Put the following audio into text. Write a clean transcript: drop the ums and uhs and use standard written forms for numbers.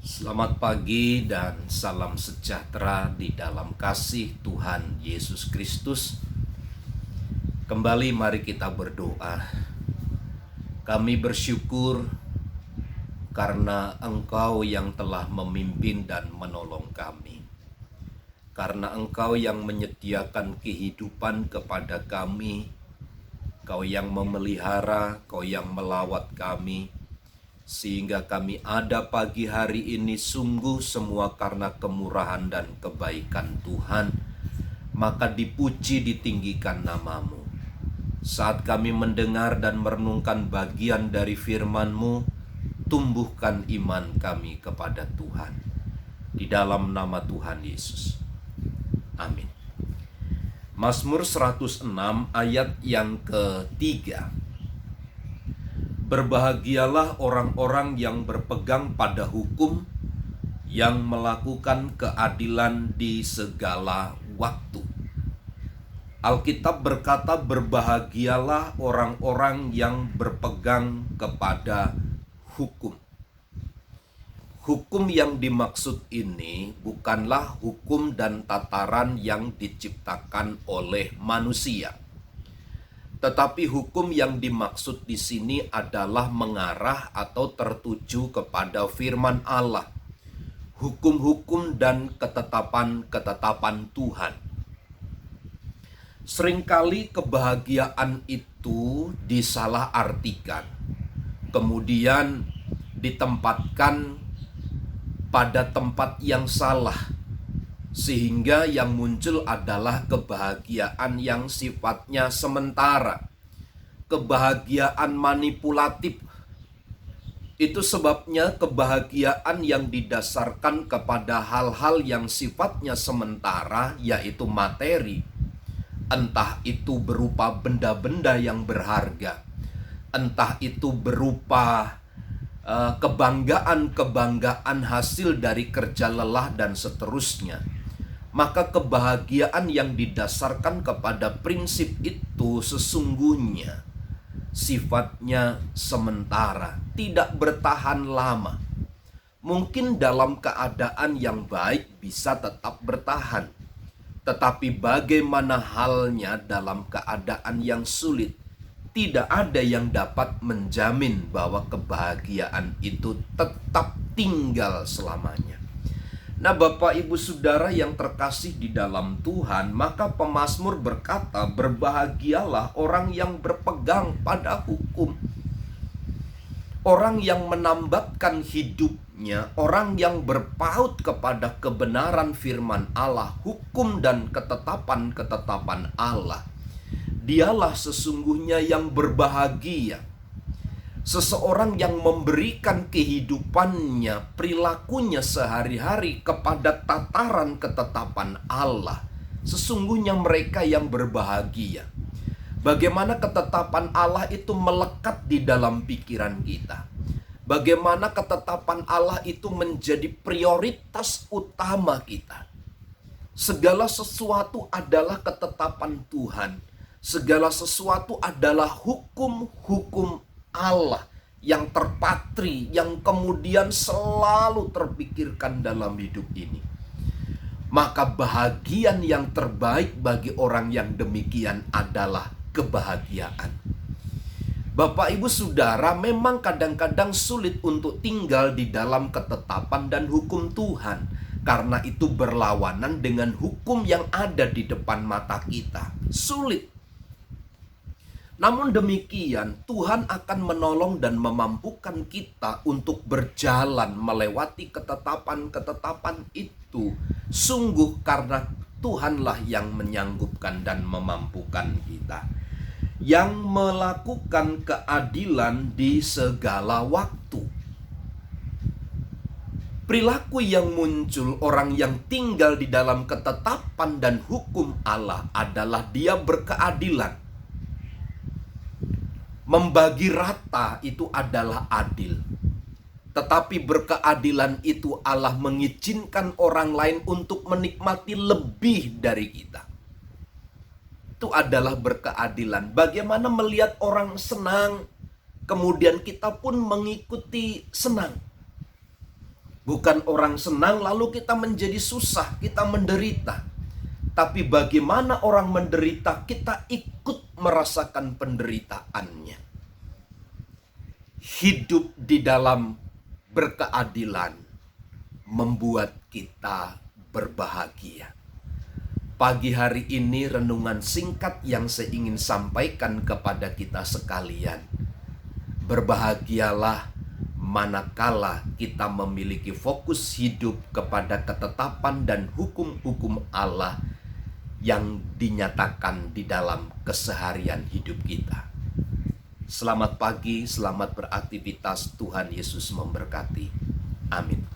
Selamat pagi dan salam sejahtera di dalam kasih Tuhan Yesus Kristus. Kembali mari kita berdoa. Kami bersyukur karena Engkau yang telah memimpin dan menolong kami. Karena Engkau yang menyediakan kehidupan kepada kami, Kau yang memelihara, Kau yang melawat kami, sehingga kami ada pagi hari ini sungguh semua karena kemurahan dan kebaikan Tuhan. Maka dipuji ditinggikan nama-Mu. Saat kami mendengar dan merenungkan bagian dari firman-Mu, tumbuhkan iman kami kepada Tuhan. Di dalam nama Tuhan Yesus. Amin. Mazmur 106 ayat yang ketiga. Berbahagialah orang-orang yang berpegang pada hukum, yang melakukan keadilan di segala waktu. Alkitab berkata, berbahagialah orang-orang yang berpegang kepada hukum. Hukum yang dimaksud ini bukanlah hukum dan tataran yang diciptakan oleh manusia. Tetapi hukum yang dimaksud di sini adalah mengarah atau tertuju kepada firman Allah, hukum-hukum dan ketetapan-ketetapan Tuhan. Seringkali kebahagiaan itu disalahartikan, kemudian ditempatkan pada tempat yang salah, sehingga yang muncul adalah kebahagiaan yang sifatnya sementara, kebahagiaan manipulatif. Itu sebabnya kebahagiaan yang didasarkan kepada hal-hal yang sifatnya sementara, yaitu materi, entah itu berupa benda-benda yang berharga, entah itu berupa kebanggaan hasil dari kerja lelah dan seterusnya. Maka kebahagiaan yang didasarkan kepada prinsip itu sesungguhnya sifatnya sementara, tidak bertahan lama. Mungkin dalam keadaan yang baik bisa tetap bertahan, tetapi bagaimana halnya dalam keadaan yang sulit? Tidak ada yang dapat menjamin bahwa kebahagiaan itu tetap tinggal selamanya. Nah, Bapak Ibu Saudara yang terkasih di dalam Tuhan, maka pemazmur berkata, berbahagialah orang yang berpegang pada hukum. Orang yang menambatkan hidupnya, orang yang berpaut kepada kebenaran firman Allah, hukum dan ketetapan-ketetapan Allah. Dialah sesungguhnya yang berbahagia. Seseorang yang memberikan kehidupannya, perilakunya sehari-hari kepada tataran ketetapan Allah. Sesungguhnya mereka yang berbahagia. Bagaimana ketetapan Allah itu melekat di dalam pikiran kita. Bagaimana ketetapan Allah itu menjadi prioritas utama kita. Segala sesuatu adalah ketetapan Tuhan. Segala sesuatu adalah hukum-hukum Allah yang terpatri, yang kemudian selalu terpikirkan dalam hidup ini. Maka bahagian yang terbaik bagi orang yang demikian adalah kebahagiaan. Bapak Ibu Saudara, memang kadang-kadang sulit untuk tinggal di dalam ketetapan dan hukum Tuhan, karena itu berlawanan dengan hukum yang ada di depan mata kita. Sulit. Namun demikian, Tuhan akan menolong dan memampukan kita untuk berjalan melewati ketetapan-ketetapan itu. Sungguh karena Tuhanlah yang menyanggupkan dan memampukan kita. Yang melakukan keadilan di segala waktu. Perilaku yang muncul orang yang tinggal di dalam ketetapan dan hukum Allah adalah dia berkeadilan. Membagi rata itu adalah adil. Tetapi berkeadilan itu Allah mengizinkan orang lain untuk menikmati lebih dari kita. Itu adalah berkeadilan. Bagaimana melihat orang senang, kemudian kita pun mengikuti senang. Bukan orang senang lalu kita menjadi susah, kita menderita. Tapi bagaimana orang menderita, kita ikut merasakan penderitaannya. Hidup di dalam berkeadilan membuat kita berbahagia. Pagi hari ini renungan singkat yang saya ingin sampaikan kepada kita sekalian. Berbahagialah manakala kita memiliki fokus hidup kepada ketetapan dan hukum-hukum Allah yang dinyatakan di dalam keseharian hidup kita. Selamat pagi, selamat beraktivitas. Tuhan Yesus memberkati. Amin.